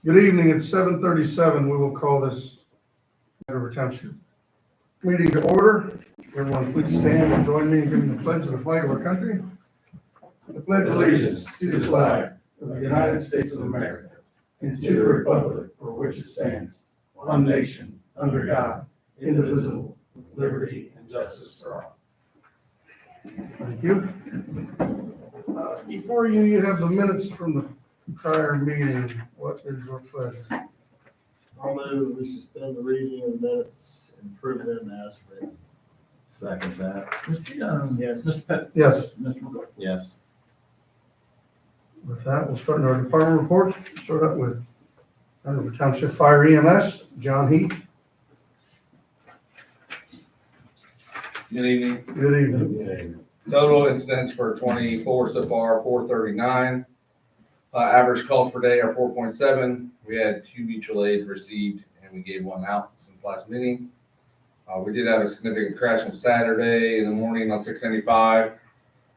Good evening, it's 7:37. We will call this Township meeting to order. Everyone please stand and join me in giving the pledge of the flag of our country. I pledge allegiance to the flag of the United States of America and to the republic for which it stands, one nation, under God, indivisible, with liberty and justice for all. Thank you. Before you have the minutes from the prior meeting. What is your pleasure? I'll move we suspend the reading of the minutes and approve them as written. Second that. Mr. Young? Yes. Mr. Peck? Yes. Mr. McGuire? Yes. With that, we'll start in our department reports. Start up with Under Township Fire EMS, John Heath. Good evening. Good evening. Total incidents for 24 so far, 439. Average calls per day are 4.7. We had 2 mutual aid received, and we gave 1 out since last meeting. We did have a significant crash on Saturday in the morning on 695. It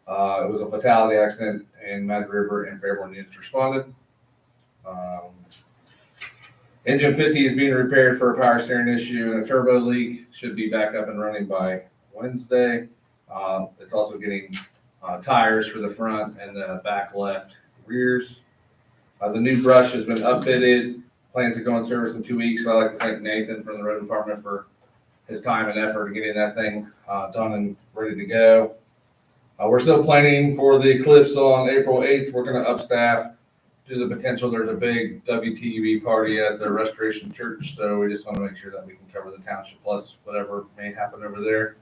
was a fatality accident in Mad River, and Fairborn units responded. Engine 50 is being repaired for a power steering issue and a turbo leak. Should be back up and running by Wednesday. It's also getting tires for the front and the back left rears. The new brush has been upfitted. Plans to go in service in 2 weeks. So I'd like to thank Nathan from the road department for his time and effort in getting that thing done and ready to go. We're still planning for the eclipse on April 8th. We're going to upstaff due to the potential. There's a big WTV party at the Restoration Church, so we just want to make sure that we can cover the township plus whatever may happen over there.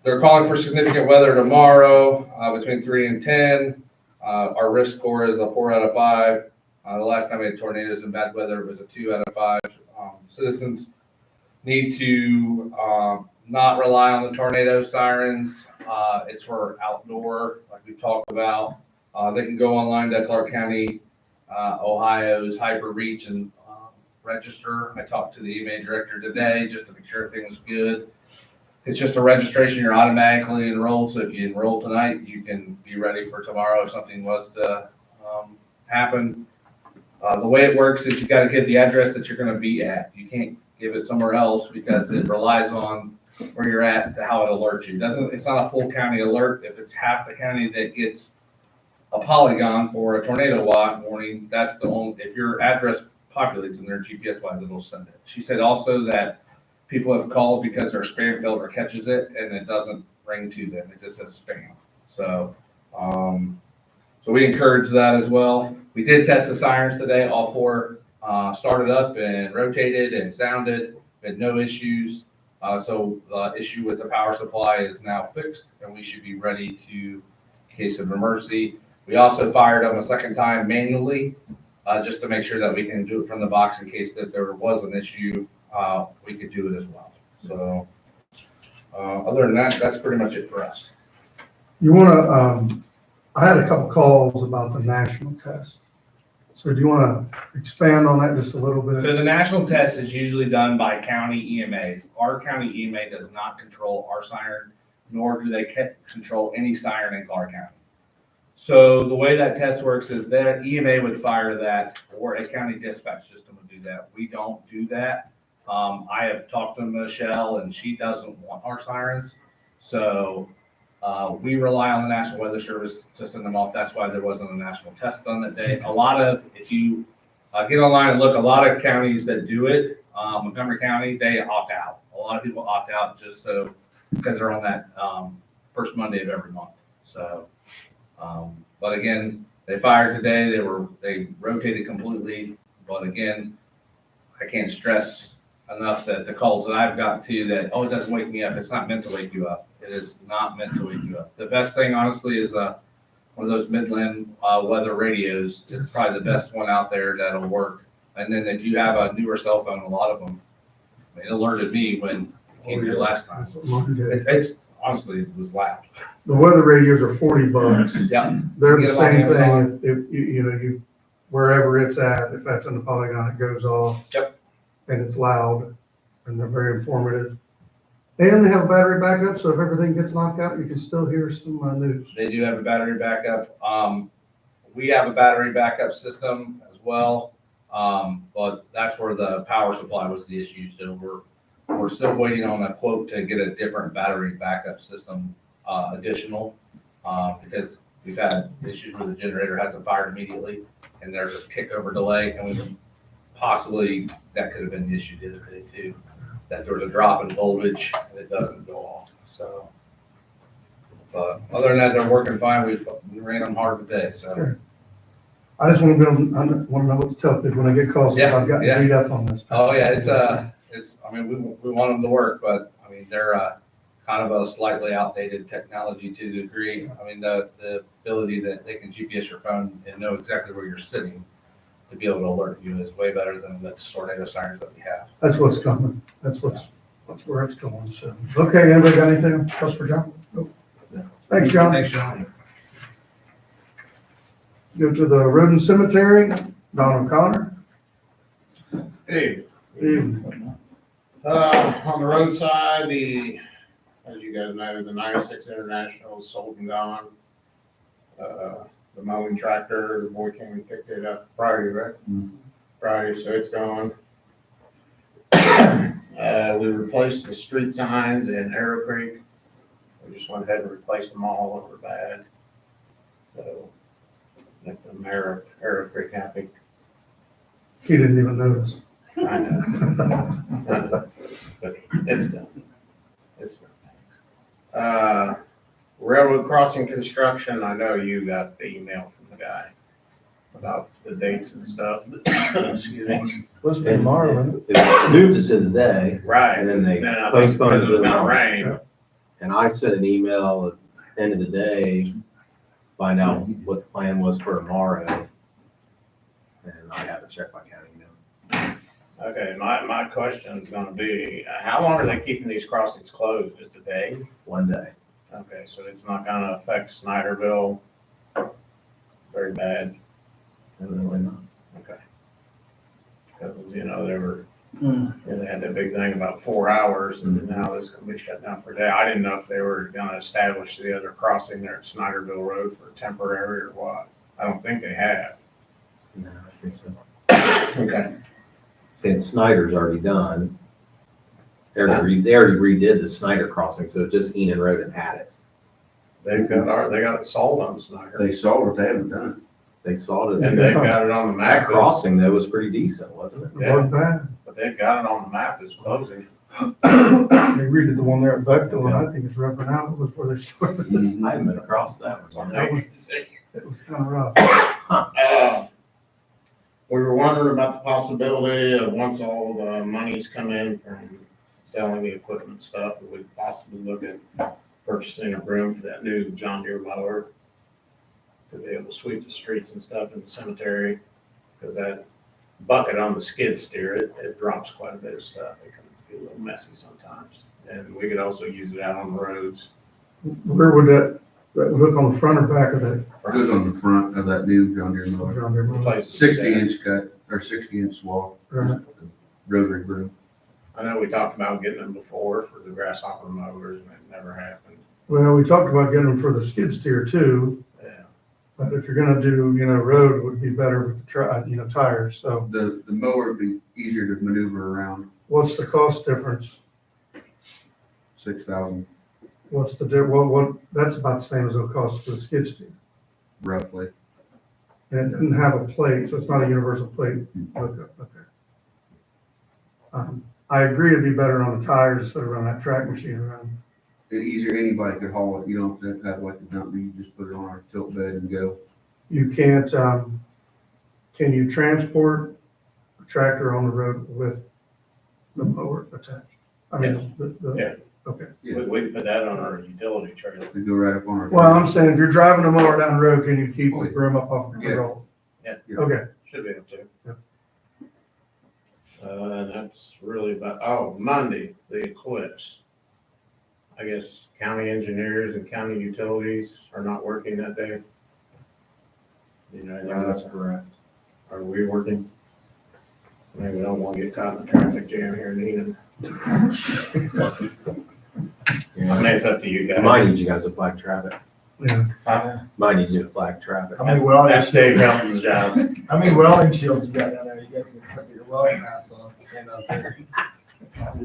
They're calling for significant weather tomorrow between 3 and 10. Our risk score is a 4 out of 5. The last time we had tornadoes and bad weather, it was a 2 out of 5. Citizens need to not rely on the tornado sirens. It's for outdoor, like we talked about. They can go online to Clark County, Ohio's Hyper Reach and register. I talked to the EMA director today just to make sure everything was good. It's just a registration. You're automatically enrolled. So if you enroll tonight, you can be ready for tomorrow if something was to happen. The way it works is you got to give the address that you're going to be at. You can't give it somewhere else because it relies on where you're at to how it alerts you. It's not a full county alert. If it's half the county that gets a polygon for a tornado warning, that's the only, if your address populates in their GPS wise, it'll send it. She said also that people have called because their spam filter catches it and it doesn't ring to them. It just says spam. So, so we encourage that as well. We did test the sirens today. All 4 started up and rotated and sounded. We had no issues. So the issue with the power supply is now fixed and we should be ready to, in case of emergency. We also fired them a second time manually, just to make sure that we can do it from the box in case that there was an issue. We could do it as well. So other than that, that's pretty much it for us. You want to, I had a couple calls about the national test. So do you want to expand on that just a little bit? So the national test is usually done by county EMAs. Our county EMA does not control our siren, nor do they control any siren in Clark County. So the way that test works is that EMA would fire that, or a county dispatch system would do that. We don't do that. I have talked to Michelle and she doesn't want our sirens. So we rely on the National Weather Service to send them off. That's why there wasn't a national test done that day. A lot of, if you get online and look, a lot of counties that do it, Montgomery County, they opt out. A lot of people opt out just so, because they're on that first Monday of every month. So, but again, they fired today. They rotated completely. But again, I can't stress enough that the calls that I've gotten to that, oh, it doesn't wake me up. It's not meant to wake you up. It is not meant to wake you up. The best thing, honestly, is one of those Midland weather radios. It's probably the best one out there that'll work. And then if you have a newer cell phone, a lot of them, it alerted me when it came here last time. That's what mine did. It's honestly, it was loud. The weather radios are $40. Yeah. They're the Get 'em on same Amazon. thing. If you wherever it's at, if that's in the polygon, it goes off. Yep. And it's loud and they're very informative. And they have battery backup, so if everything gets knocked out, you can still hear some news. They do have a battery backup. we have a battery backup system as well, but that's where the power supply was the issue. So we're still waiting on a quote to get a different battery backup system, additional, because we've had issues where the generator hasn't fired immediately, and there's a kickover delay, and we possibly, that could have been the issue the other day too, that there was a drop in voltage and it doesn't go off, so. But other than that, they're working fine. We ran them hard today, so. Sure. I just want to want to know what to tell people when I get calls, because I've gotten Yeah, yeah. beat up on this. Oh, yeah, I mean, we want them to work, but, I mean, they're, kind of a slightly outdated technology to the degree. I mean, the ability that they can GPS your phone and know exactly where you're sitting to be able to alert you is way better than the tornado sirens that we have. That's what's coming. That's where it's going, so. Okay, anybody got anything else for John? Nope. Thanks, John. Thanks, Sean. Go to the road and cemetery, Don O'Connor. Hey, Evening. on the roadside, as you guys know, the 96 International is sold and gone. The mowing tractor, the boy came and picked it up Friday, right? Friday, so it's gone. We replaced the street signs in Arrow Creek. We just went ahead and replaced them all, that were bad. So, make the mayor of Arrow Creek happy. He didn't even notice. I know. But it's done. It's done. Railroad crossing construction, I know you got the email from the guy about the dates and stuff. Excuse me. Supposed to be tomorrow, isn't it? It moved it to the day, Right. and then they And I think postponed it because to it was the gonna morning. rain. And I sent an email at the end of the day, find out what the plan was for tomorrow. And I haven't checked my county email. Okay, my question is gonna be, how long are they keeping these crossings closed? Just a day? One day. Okay, so it's not gonna affect Snyderville very bad? Really not. Okay. Because, they had that big thing about 4 hours, and now this is gonna be shut down for a day. I didn't know if they were gonna establish the other crossing there at Snyderville Road for temporary or what. I don't think they have. No, I think so. Okay. And Snyder's already done. They already redid the Snyder crossing, so it's just Enon Road and Haddix. They got it sold on Snyder, They sold it, they haven't done They saw it. and they've got it on the That map, crossing though was pretty decent, wasn't it? It wasn't bad. but they've got it on the map as closing. They redid the one there at Bechtel, and I think it's roughing out before they started. it. I haven't been across that one. It was kind of rough. We were wondering about the possibility of once all the monies come in from selling the equipment stuff, that we'd possibly look at purchasing a broom for that new John Deere mower to be able to sweep the streets and stuff in the cemetery, because that bucket on the skid steer, it drops quite a bit of stuff. It can be a little messy sometimes. And we could also use it out on the roads. Where would that hook on the front or back of that? It goes on the front of that new John Deere mower. John Deere mower? Places 60-inch cut, or 60-inch swath, Right. rotary broom. I know we talked about getting them before for the grasshopper mowers, and it never happened. Well, we talked about getting them for the skid steer too, Yeah. but if you're gonna do, road, it would be better with the tires, so. The mower would be easier to maneuver around, What's the cost difference? 6,000 What's the, that's about the same as it'll cost for the skid steer. roughly. And it doesn't have a plate, so it's not a universal plate hookup, okay. I agree it'd be better on the tires instead of running that track machine around. Easier, anybody could haul it, you don't have to have like a dump, you just put it on our tilt bed and go. You can't, can you transport a tractor on the road with the mower attached? I mean, Yeah. Okay. Yeah. We put that on our utility trailer. We go right up on our. Well, I'm saying if you're driving a mower down the road, can you keep the broom up off the Yeah. road? Yeah. Okay, Should be able to. Yep. And that's really about, Monday, the eclipse. I guess county engineers and county utilities are not working that day. You know, That's correct. are we working? Maybe we don't want to get caught in the traffic jam here in Enid. I mean, it's up to you I guys. might need you guys to flag traffic. Yeah, Might need you to flag traffic. How many welding That's Dave Helton's job. How many welding shields you got down there? You guys can put your welding mask on, stand out there.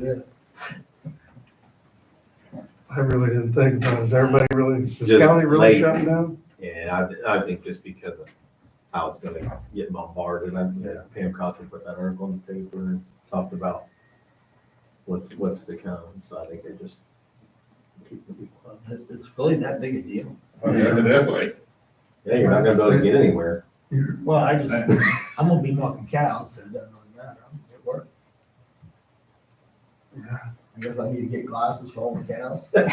Yeah. I really didn't think about it. Is everybody really, is Just county really late. shutting down? Yeah, I think just because of how it's gonna get bombarded, Pam Crocker put that article in the paper and talked about what's to come, so I think they just keep the people up. It's really that big a deal. Evidently. Yeah, you're not gonna be able to get anywhere. Well, I'm gonna be milking cows, so it doesn't really matter. I'm gonna get work. Yeah. I guess I need to get glasses for all the cows. You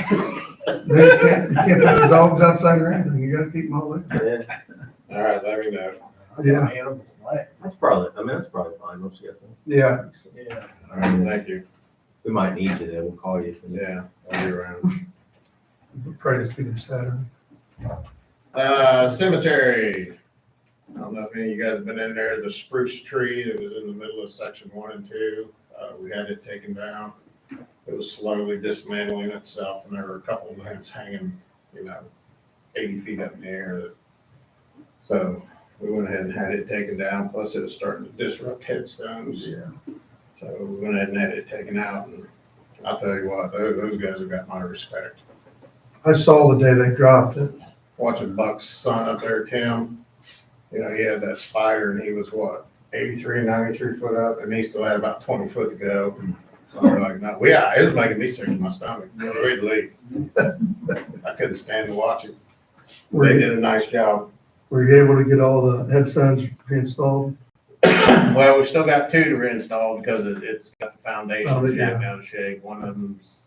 can't put your dogs outside or anything. You gotta keep them all in. Yeah, All right, let me know. Yeah. Animals away. that's probably fine, most guessing. Yeah, Yeah. All right, thank you. We might need you there, we'll call you if we need. Yeah, I'll be around. pray to speak of Saturday. Cemetery. I don't know if any of you guys have been in there, the spruce tree that was in the middle of section 1 and 2. We had it taken down. It was slowly dismantling itself, and there were a couple of limbs hanging, 80 feet up in the air. So we went ahead and had it taken down, plus it was starting to disrupt headstones. Yeah. So we went ahead and had it taken out, and I'll tell you what, those guys have got my respect. I saw the day they dropped it. Watching Buck's son up there, Tim, he had that spider, and he was 83, 93 foot up, and he still had about 20 foot to go. So we're like, no, it was making me sick in my stomach. We'd leave. I couldn't stand to watch it. Were They you, did a nice job. were you able to get all the headstones reinstalled? Well, we've still got 2 to reinstall because it's got the foundation Oh, yeah. jacked out of shape. One of them's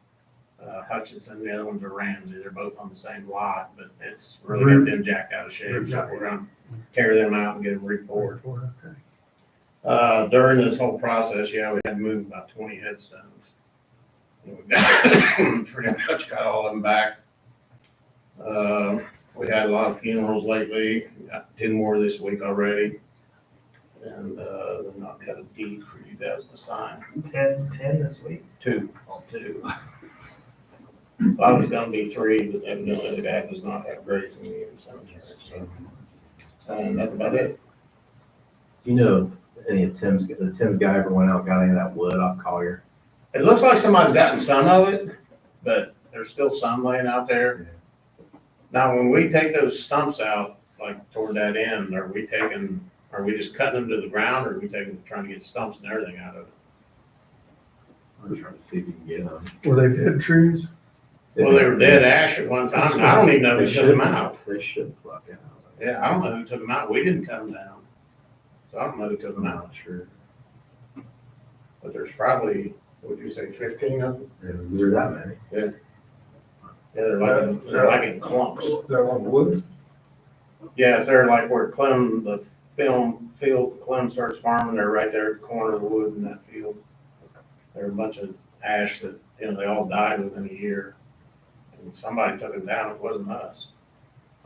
Hutchinson, the other one's a Ramsey. They're both on the same lot, but it's really got them jacked out of shape. So we're gonna carry them out and get them re-poured. Okay. During this whole process, we had to move about 20 headstones. And we got, pretty much got all of them back. We had a lot of funerals lately. We got 10 more this week already. And then I've got a deed for you guys to sign. 10 this week. 2. Oh, 2. I was gonna be 3, but evidently the guy does not have graves in the cemetery, so. And that's about it. Do you know if any of Tim's guy ever went out and got any of that wood off Collier? It looks like somebody's gotten some of it, but there's still some laying out there. Now, when we take those stumps out, like toward that end, are we just cutting them to the ground, or are we trying to get stumps and everything out of it? I'm trying to see if you can get them. Were they dead trees? Well, they were dead ash at one time, and I don't even know who took them out. They should pluck out. Yeah, I don't know who took them out. We didn't cut them down. So I don't know who took them I'm out, not sure. but there's probably, would you say 15 of them? Is there that many? Yeah, they're like in clumps. They're along the woods. Yeah, so they're like where the field, Clem starts farming, they're right there at the corner of the woods in that field. They're a bunch of ash that, they all died within a year. And somebody took them down, it wasn't us.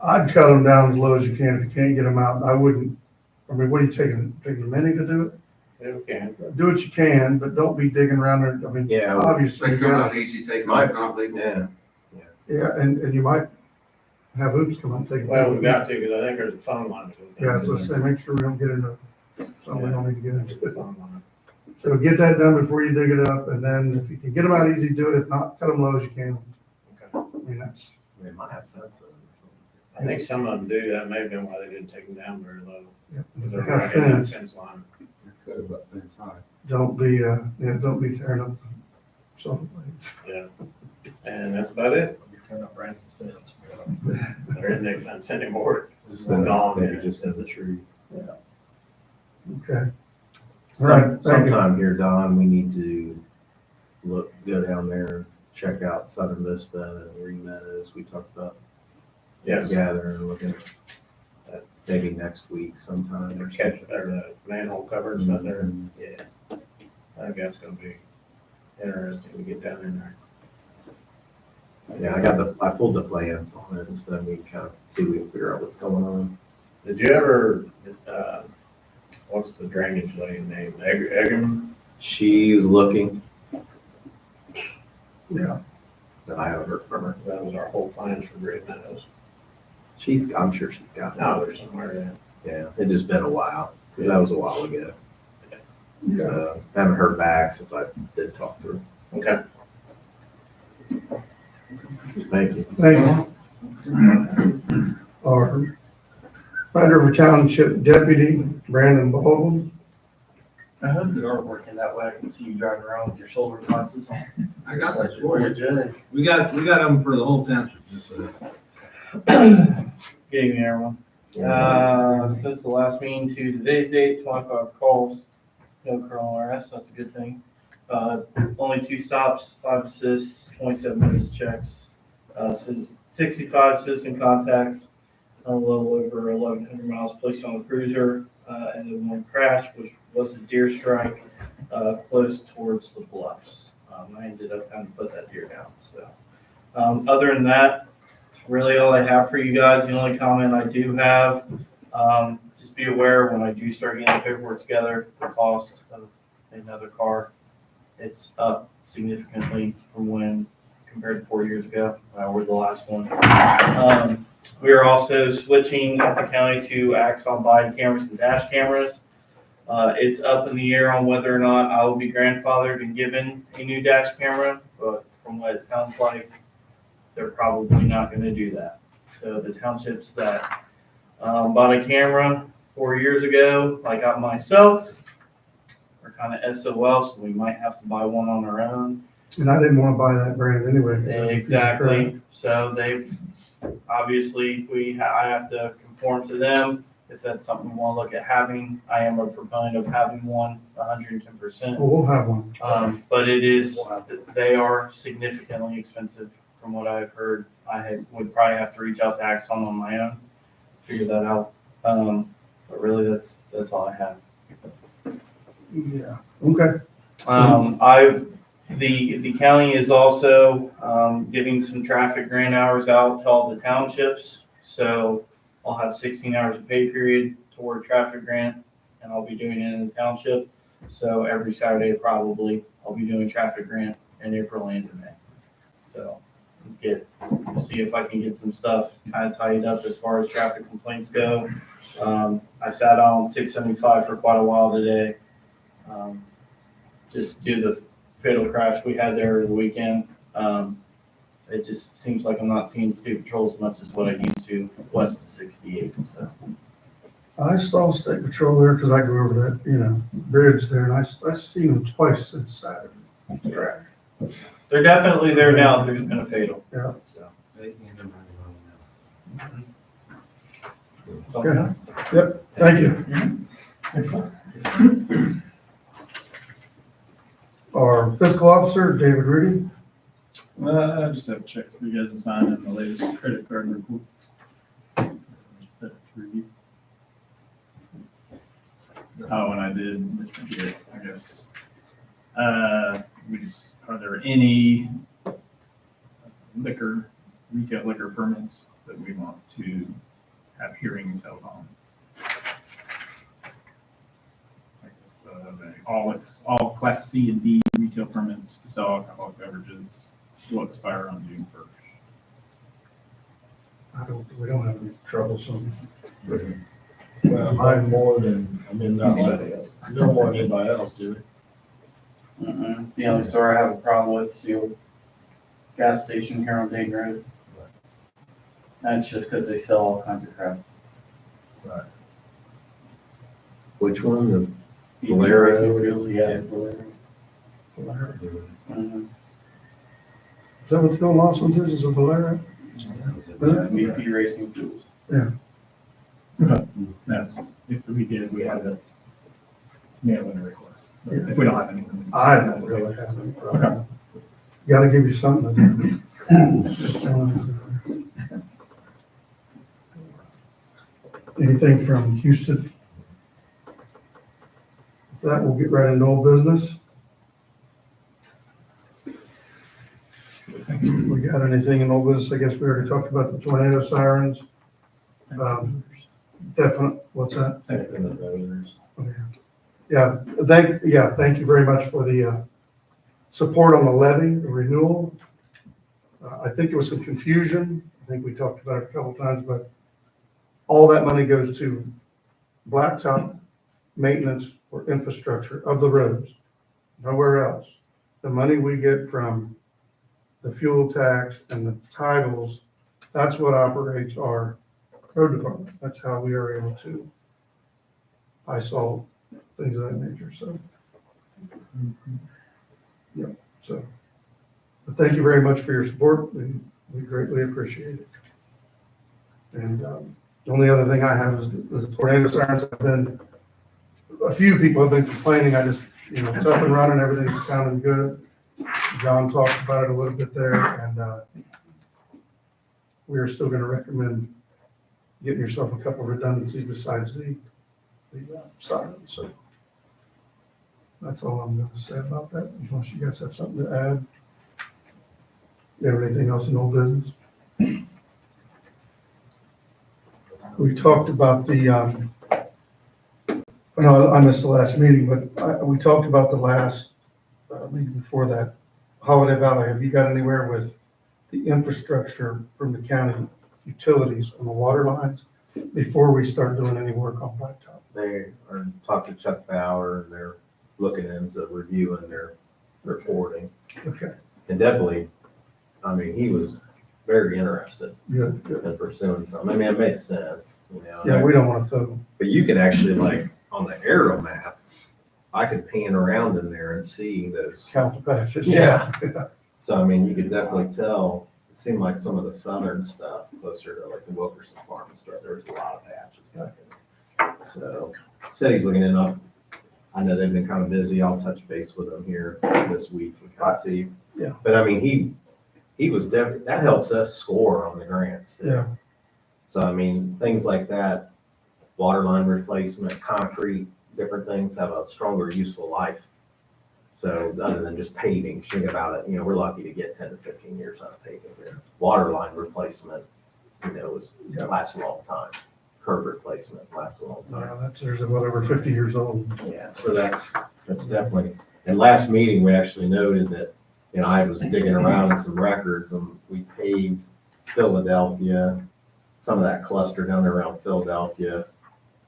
I'd cut them down as low as you can. If you can't get them out, I wouldn't. I mean, what are you taking a minute to do it? Yeah, we can. Do what you can, but don't be digging around there. I mean, Yeah. obviously, They you come gotta- out easy, take them out, not legal. Yeah. yeah, and you might have oops come up and take it. Well, we've got to, because I think there's a phone line. that goes down. Yeah, that's what I say. Make sure we don't get into something we don't need to get There's a into. phone line. So get that done before you dig it up, and then if you can get them out easy, do it. If not, cut them low as you can. Okay. I mean, that's, They might have fence. I think some of them do, that may have been why they didn't take them down very low. yeah. If They're they have right in that fence, fence line. Could have, but fence high. don't be tearing up saw blades. Yeah. And that's about it. Turn up Branson's fence. There isn't any fence anymore. Just Gone. maybe just in the trees. Okay. All right, thank you. Sometime here, Don, we need to go down there and check out Southern Vista and Green Meadows. We talked about Yes. gathering and looking at maybe next week sometime. Or catch, or the manhole covers out there. Yeah. I think that's gonna be interesting to get down in there. Yeah, I pulled the plans on it and stuff. We can kind of see, we can figure out what's going on. Did you ever, what's the drainage lady name? Eggerman? She's looking, Yeah, but I haven't heard from her. That was our whole plan for Great Meadows. I'm sure she's got No, it. there's somewhere, Yeah, it just been a while, because that was a while ago. Yeah. So, haven't heard back since I did talk to her. okay. Thank you. Thank you. Our River Township Deputy, Brandon Baldwin. I hope they are working that way. I can see you driving around with your shoulder glasses on. I got Like, that you're for you. good. We got them for the whole township, just so. Good evening, everyone. Since the last meeting to today's date, 25 calls, no criminal arrests, that's a good thing. Only 2 stops, 5 assists, 27 business checks, 65 citizen contacts, a little over 1,100 miles placed on the cruiser, and then 1 crash, which was a deer strike, close towards the bluffs. I ended up having to put that deer down, so. Other than that, that's really all I have for you guys. The only comment I do have, just be aware when I do start getting the paperwork together, the cost of another car, it's up significantly from when, compared to 4 years ago, or the last one. We are also switching at the county to Axon body cameras and dash cameras. It's up in the air on whether or not I will be grandfathered and given a new dash camera, but from what it sounds like, they're probably not gonna do that. So the townships that bought a camera 4 years ago, like I myself, are kind of SOL, so we might have to buy one on our own. And I didn't want to buy that brand anyway. 'cause that's a piece of crap. Exactly, so they've, obviously, I have to conform to them. If that's something we want to look at having, I am a proponent of having one 110%. Well, we'll have one. But it is, they are significantly expensive from what I've heard. Would probably have to reach out to Axon on my own, figure that out. But really, that's all I have. Yeah. Okay. The county is also, giving some traffic grant hours out to all the townships. So I'll have 16 hours of pay period toward traffic grant, and I'll be doing it in the township. So every Saturday, probably, I'll be doing traffic grant in April and in May. So see if I can get some stuff kind of tidied up as far as traffic complaints go. I sat on 675 for quite a while today. Just due to the fatal crash we had there over the weekend. It just seems like I'm not seeing state patrol as much as what I used to west of 68, so. I saw state patrol there because I go over that, bridge there, and I seen them twice since Saturday. Crash. They're definitely there now, there's been a fatal. Yeah. So. Okay. Yep, thank you. Our fiscal officer, David Rudy. I just have checks for you guys to sign in the latest credit card report. To review. Oh, and I did get, I guess, are there any retail liquor permits that we want to have hearings held on? I guess, all Class C and D retail permits to sell alcoholic beverages will expire on June 1st. We don't have any troublesome. Well, mine more than, not like, no more than anybody else, do we? The only store I have a problem with is the gas station here on Dayton Road. That's just because they sell all kinds of crap. Which one? The Bolero? Yeah, Bolero. Is that what the old Los Angeles is, a Bolero? BP Racing Fuels. That's, if we did, we had to mail in a request. But if we don't have anything. I don't really have any problem. Gotta give you something to do. Anything from Houston? With that, we'll get right into old business. We got anything in old business? I guess we already talked about the tornado sirens. Definite, what's that? Thank you very much for the support on the levy, the renewal. I think there was some confusion. I think we talked about it a couple times, but all that money goes to blacktop maintenance or infrastructure of the roads, nowhere else. The money we get from the fuel tax and the titles, that's what operates our road department. That's how we are able to salt, things of that nature, so. Yeah, so, but thank you very much for your support. We greatly appreciate it. And the only other thing I have is the tornado sirens have been, a few people have been complaining. I just, it's up and running, everything's sounding good. John talked about it a little bit there, and we are still gonna recommend getting yourself a couple of redundancies besides the siren, so. That's all I'm gonna say about that, unless you guys have something to add. You have anything else in old business? We talked about the, I missed the last meeting, but we talked about the last meeting before that, Holiday Valley. Have you got anywhere with the infrastructure from the county utilities on the water lines before we start doing any work on blacktop? They are talking to Chuck Bauer, and they're looking into reviewing their reporting. Okay, And definitely, I mean, he was very interested good. in pursuing some. I mean, it makes sense, Yeah, we don't want to throw, But you can actually, like, on the aerial map, I could pan around in there and see those. count the patches. Yeah. So, I mean, you could definitely tell, it seemed like some of the southern stuff, closer to like the Wilkerson farm and stuff, there was a lot of patches back in there. So, said he's looking enough. I know they've been kind of busy. I'll touch base with them here this week and kind of see. Yeah. But I mean, he was definitely, that helps us score on the grants. too. Yeah, So, I mean, things like that, water line replacement, concrete, different things have a stronger useful life. So other than just paving, think about it, we're lucky to get 10 to 15 years out of paving here. Water line replacement, lasts a long time. Curb replacement lasts a long time. yeah, there's well over 50 years old. Yeah, so that's definitely, and last meeting, we actually noted that, I was digging around in some records and we paved Philadelphia, some of that cluster down there around Philadelphia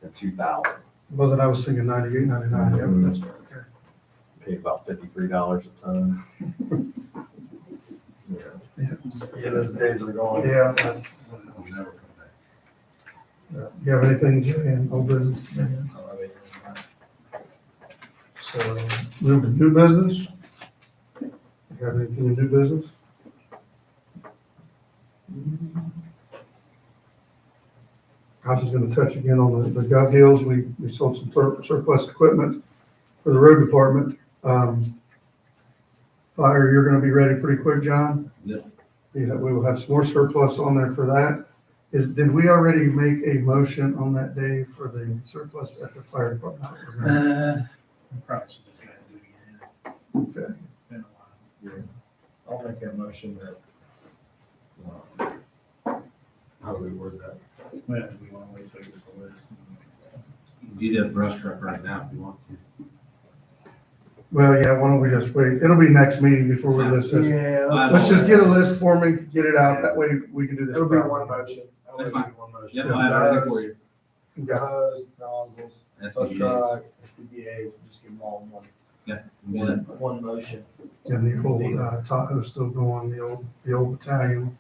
in 2000. Wasn't, I was thinking 98, 99, yeah, that's okay. Paid about $53 a ton. Yeah. Yeah, those days are gone. Yeah, that's, I'll never come back. you have anything, Jay, in old business? So, move to new business? You have anything in new business? I'm just gonna touch again on the gov deals. We sold some surplus equipment for the road department. Fire, you're gonna be ready pretty quick, John? Yep. We will have some more surplus on there for that. Did we already make a motion on that day for the surplus at the fire department? Probably should just have to do it again. Okay, Been a while. I'll make that motion that, how do we word that? Well, we want to wait till he gets the list. You can do that brush truck right now if you want to. well, yeah, why don't we just wait? It'll be next meeting before we list this. Yeah. Let's just get a list for me, get it out, that way we can do this. It'll be properly. one motion. That's It'll be fine. one motion. Yep, I have everything for you. Yeah. Hose, nozzles, That's brush the truck, SCBA's, we'll just give them all in one, yeah. one motion. And the old Tahoe's still going, the old battalion.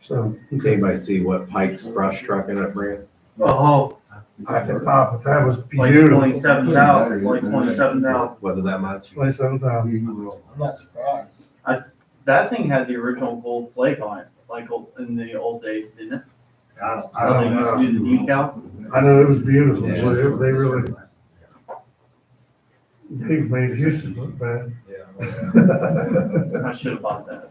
So, okay. Anybody see what Pike's brush truck ended up bringing? Oh, I can pop it, that was like beautiful. 27,000, like 27,000. Was it that much? 27,000. I'm not surprised. That thing had the original gold flake on it, like in the old days, didn't it? I don't, I don't They used to do the decal. I know it was beautiful, Yeah. so they really, they've made Houston look bad. yeah. I should have bought that.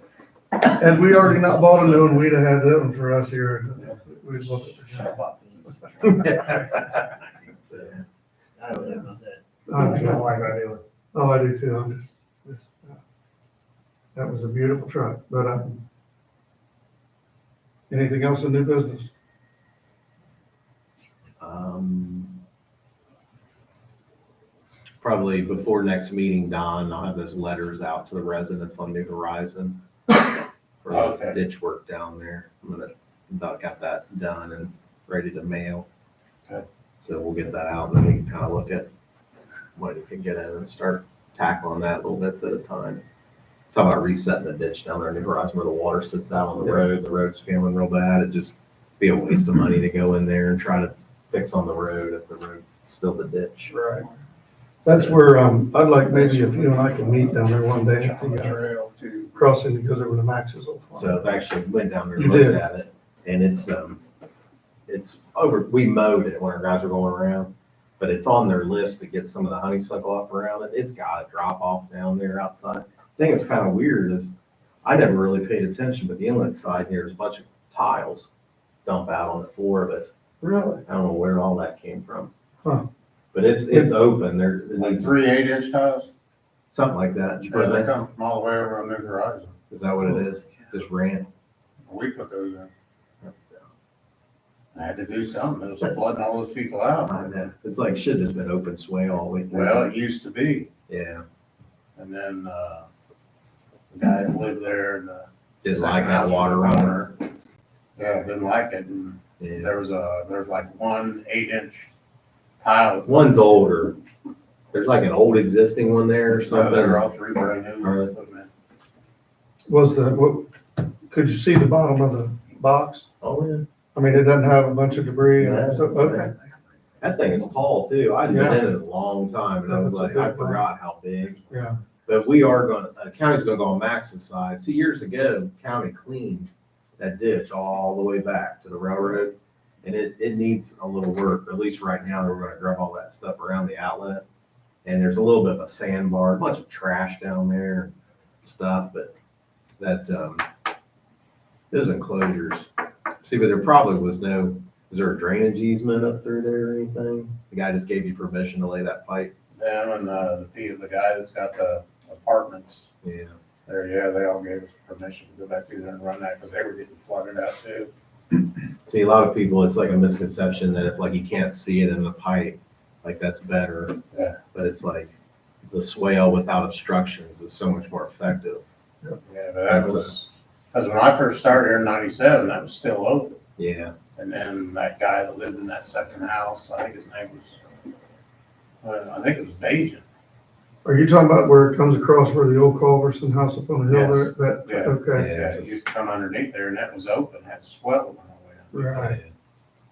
Had we already not bought a new one, we'd have had that one for us here. We'd love it. Should have bought these. I don't know about that. I'm I sure. don't like idea. Oh, I do too, I'm just, that was a beautiful truck, but, anything else in new business? Probably before next meeting, Don, I'll have those letters out to the residents on New Horizon for Okay. ditch work down there. I'm gonna, about got that done and ready to mail. Okay. So we'll get that out and then we can kind of look at what it can get in and start tackling that little bits at a time. Talking about resetting the ditch down there in the horizon where the water sits out on the road. The road's feeling real bad. It'd just be a waste of money to go in there and try to fix on the road if the road's still the ditch. Right. That's where, I'd like maybe if you and I can meet down there one day at the Trail to. crossing that goes over to Max's old farm. So I actually went down there and You looked did? at it, and it's over, we mowed it when our guys were going around, but it's on their list to get some of the honeysuckle off around it. It's got a drop off down there outside. Thing that's kind of weird is, I never really paid attention, but the inlet side here is a bunch of tiles dump out on the floor of it. Really? I don't know where all that came from. Huh. But it's open, there, it Like needs 3 8-inch tiles? something like that. Did you put Yeah, it they in? come from all the way over on New Horizon. Is that what it is? Just ran? We put those in. I had to do something. It was flooding all those people out. It's like shit has been open sway all the way through. Well, it used to be. Yeah, And then, the guy that lived there and the. didn't like that water runner. Yeah, didn't like it. And Yeah. there was like 1 8-inch tile. One's older. There's like an old existing one there or So they were something. all 3 brand new. Alright. Put 'em in. Was could you see the bottom of the box? Oh, yeah. I mean, it doesn't have a bunch of debris Yeah. and stuff, okay. That thing is tall too. I'd been in it a long time and I was That's a like, big I thing. forgot how big. Yeah. But we are gonna, the county's gonna go on Max's side. See, years ago, county cleaned that ditch all the way back to the railroad. And it needs a little work, or at least right now, we're gonna grub all that stuff around the outlet. And there's a little bit of a sandbar, a bunch of trash down there, and stuff, but those enclosures. See, but there probably was is there a drainage easement up through there or anything? The guy just gave you permission to lay that pipe? Them and, the guy that's got the apartments Yeah. there, yeah, they all gave us permission to go back through there and run that because they were getting flooded out too. See, a lot of people, it's like a misconception that if like you can't see it in the pipe, like that's better. Yeah. But it's like the swale without obstructions is so much more effective. Yeah, but that was, because when I first started here in 97, that was still open. Yeah. And then that guy that lived in that second house, I think his name was, I think it was Bajan. Are you talking about where it comes across where the old Culverson house up on the hill there? That, Yeah. okay, Yeah, it used to come underneath there and that was open, had a swell going all the way down. right.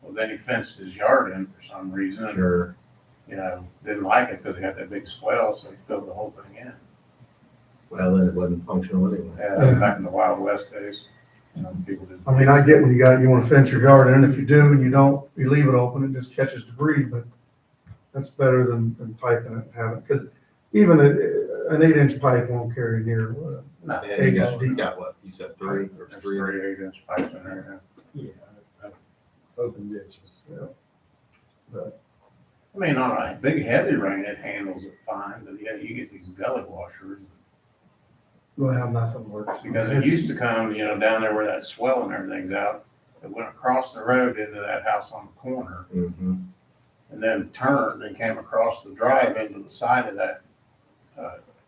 Well, then he fenced his yard in for some reason. and, Sure. You know, didn't like it because he had that big swell, so he filled the whole thing in. Well, then it wasn't functional anyway. Yeah, that was back in the Wild West days. You know, people did. I mean, I get when you want to fence your yard in, if you do and you don't, you leave it open, it just catches debris, but that's better than piping it and having, because even an 8-inch pipe won't carry near, No, Yeah, you got what, you said 3 or there's 3? 3 8-inch pipes in there. Yeah, that's open ditches. I mean, on a big heavy rain, it handles it fine, but yeah, you get these gully washers. well, nothing works. Because it used to come, you know, down there where that swell and everything's out, it went across the road into that house on the corner Mm-hmm. and then turned and came across the drive into the side of that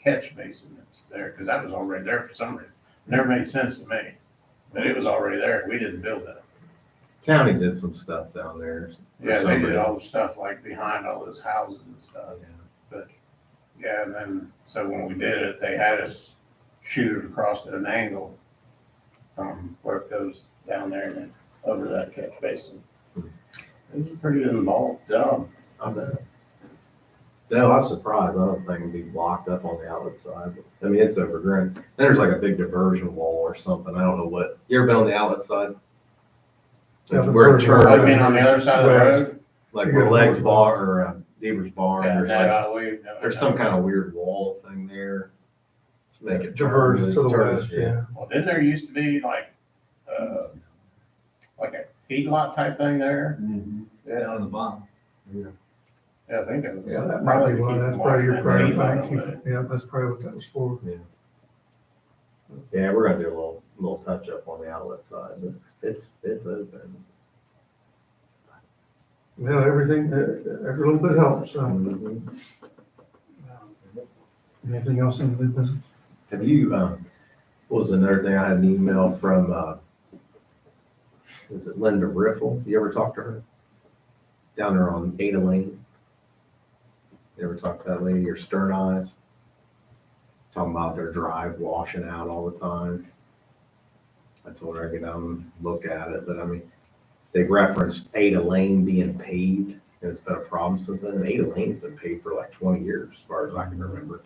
catch basin that's there, because that was already there for some reason. Never made sense to me, but it was already there. We didn't build that. County did some stuff down there. Yeah, they did all the stuff like behind all those houses and stuff. Yeah, and then, so when we did it, they had us shoot it across at an angle from where it goes down there and then over that catch basin. It was a pretty involved job. I bet. No, I was surprised. I don't think it'd be blocked up on the outlet side. I mean, it's overgrown. Then there's like a big diversion wall or something. I don't know what. You ever been on the outlet side? Yeah, the Where it diversion turns, wall. I mean, on the other side of the road. like where Legs Bar or Deaver's Barn, Yeah, there's like, there's some kind of weird wall thing there. To make it Diverge turn, to the turn, west, yeah. Well, didn't there used to be like a feedlot type thing there? Down on the bottom. Yeah, I think it was. Yeah, that might be why, that's probably your prior Feedlot thing. on it. Yeah, that's probably what that was for. Yeah, we're gonna do a little touch up on the outlet side, but it's open. Yeah, everything, every little bit helps, so. Mhm. Anything else in the new business? Have you, what was another thing? I had an email from, is it Linda Riffle? You ever talk to her? Down there on Ada Lane? You ever talk to that lady, or Stern Eyes? Talking about their drive washing out all the time. I told her I'd get down and look at it, but I mean, they referenced Ada Lane being paved, and it's been a problem since then. And Ada Lane's been paved for like 20 years, as far as I can remember.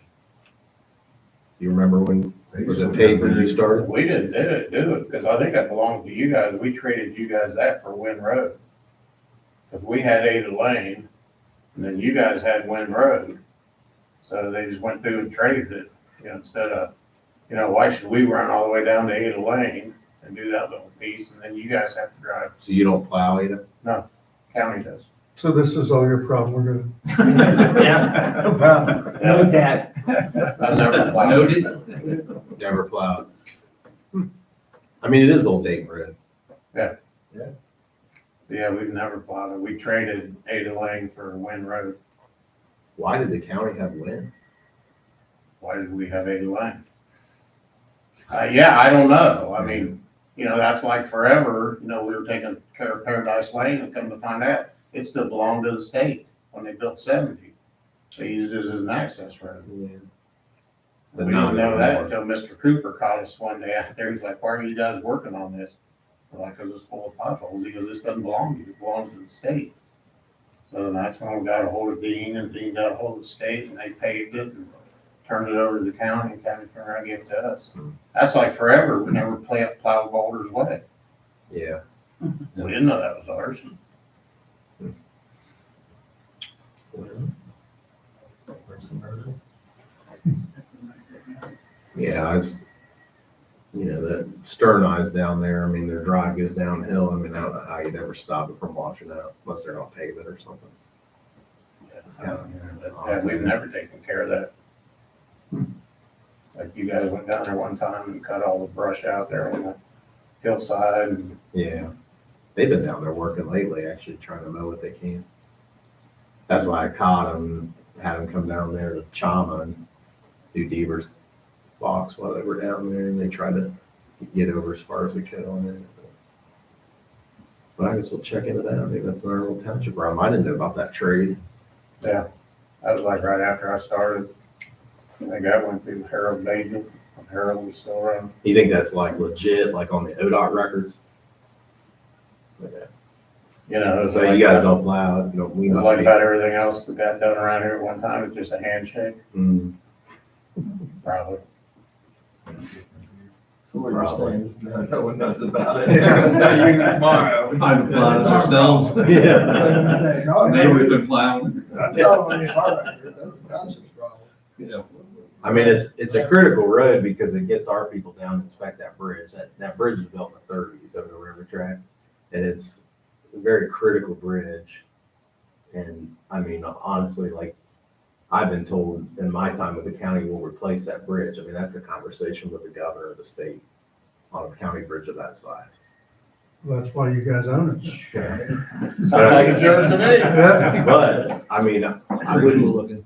You remember when, was it paved when you started? We didn't do it, because I think that belonged to you guys. We traded you guys that for Wynn Road. Because we had Ada Lane, and then you guys had Wynn Road. So they just went through and traded it, instead of, why should we run all the way down to Ada Lane and do that little piece, and then you guys have to drive? So you don't plow Ada? County does. So this is all your problem, we're gonna. Yeah, no problem. No debt. I've never plowed. Noted. Never plowed. I mean, it is Old Dayton Road. Yeah, we've never plowed it. We traded Ada Lane for Wynn Road. Why did the county have Wynn? Why did we have Ada Lane? Yeah, I don't know. I mean, that's like forever, we were taking care of Paradise Lane, and come to find out, it still belonged to the state when they built 70. They used it as an access road. Yeah. We didn't know that until Mr. Cooper caught us one day out there. He's like, why are you guys working on this? We're like, because it's full of potholes. He goes, this doesn't belong to you, it belongs to the state. So then that's when we got a hold of Dean, and Dean got a hold of the state, and they paved it and turned it over to the county, and county turned around and gave it to us. That's like forever. We never plowed Boulder's Way. Yeah. We didn't know that was ours. Yeah, that Stern Eyes down there, I mean, their drive goes downhill. I mean, I don't know how you'd ever stop it from washing out, unless they're on pavement or something. Yeah, we've never taken care of that. Like you guys went down there one time and cut all the brush out there on the hillside, and Yeah, they've been down there working lately, actually trying to mow what they can. That's why I caught them, had them come down there to Chama and do Deaver's box while they were down there, and they tried to get over as far as we could on it. But I guess we'll check into that. Maybe that's another little township problem. I didn't know about that trade. that was like right after I started. I think I went through Harold Baden, Harold was still around. You think that's like legit, like on the ODOT records? Okay. It was So like, you guys don't plow, we it was must like be. about everything else that got done around here at one time, it's just a handshake, Mm, probably. So what you're Probably. saying is no one knows about it. Yeah. Until you tomorrow. Time to plow it That's our ourselves. problem. Yeah. Nobody's been plowing. That's not on the our records, that's the township's problem. Yeah. I mean, it's a critical road because it gets our people down to inspect that bridge. That bridge was built in the 30s over the railroad tracks, and it's a very critical bridge. And I mean, honestly, like, I've been told in my time with the county, we'll replace that bridge. I mean, that's a conversation with the governor of the state on a county bridge of that size. That's why you guys own it. Sounds like it's yours today. Yeah. But, I mean, I We're wouldn't, looking.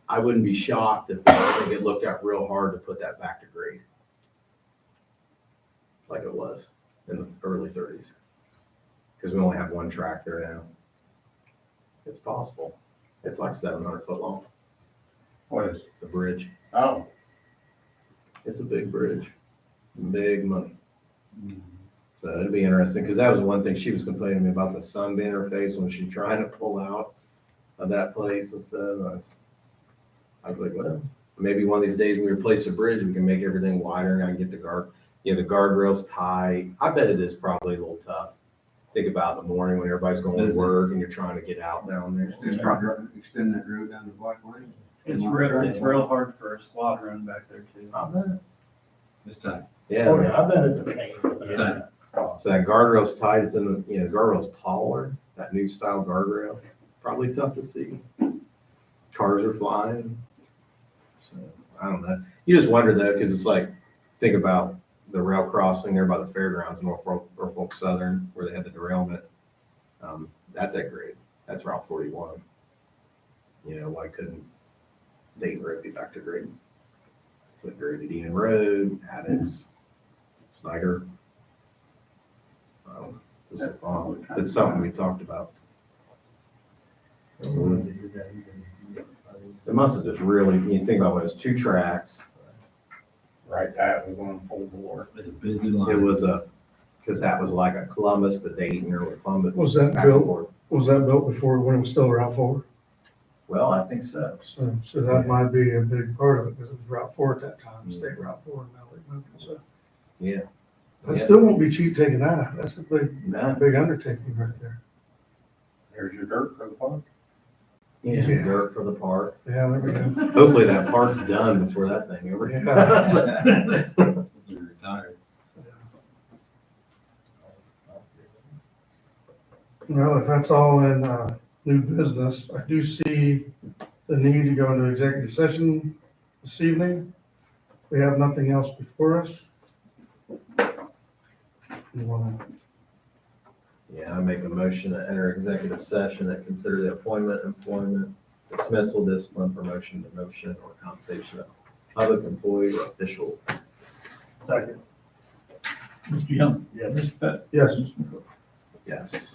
I wouldn't be shocked if it doesn't get looked at real hard to put that back to grade. Like it was in the early 30s. Because we only have one track there now. It's possible. It's like 700 foot long, What is, the bridge. oh, It's a big bridge, big money. So it'd be interesting, because that was one thing she was complaining to me about, the sun being in her face when she's trying to pull out of that place and stuff. I was like, well, maybe one of these days when we replace the bridge, we can make everything wider and I can get the guardrails tight. I bet it is probably a little tough. Think about in the morning when everybody's going to work and you're trying to get out down there. Extend that road down to Black Lane. It's real hard for a squad run back there too. I bet. This time. Yeah. Oh, yeah, I bet it's a pain. Yeah. So that guardrail's tight, it's in the, guardrail's taller, that new style guardrail, probably tough to see. Cars are flying. So, I don't know. You just wonder though, because it's like, think about the rail crossing there by the fairgrounds in Norfolk Southern, where they had the derailment. That's at grade. That's Route 41. Why couldn't Dayton Road be back to grade? So graded Eden Road, Addis, Snyder. It's something we talked about. It must have just really, you think about it, it was 2 tracks. Right, that was going full bore. It's a busy line. It was because that was like a Columbus to Dayton or Columbus. Was that back and built? forth. Was that built before, when it was still Route 4? Well, I think so. So that might be a big part of it, because it was Route 4 at that time, State Route 4, and now they moved it, so. Yeah. It still won't be cheap taking that out, that's a big, Nah. big undertaking right there. There's your dirt for the park. Yeah, dirt for the park. Yeah, there we go. Hopefully that park's done before that thing ever. You're retired. Well, if that's all in, new business, I do see the need to go into executive session this evening. We have nothing else before us. You wanna, Yeah, I make a motion to enter executive session that consider the appointment, employment, dismissal, discipline, promotion, demotion, or compensation of public employee or official. Second. Mr. Young? Yes. Mr. Peck? yes, Mr. McCoy? Yes.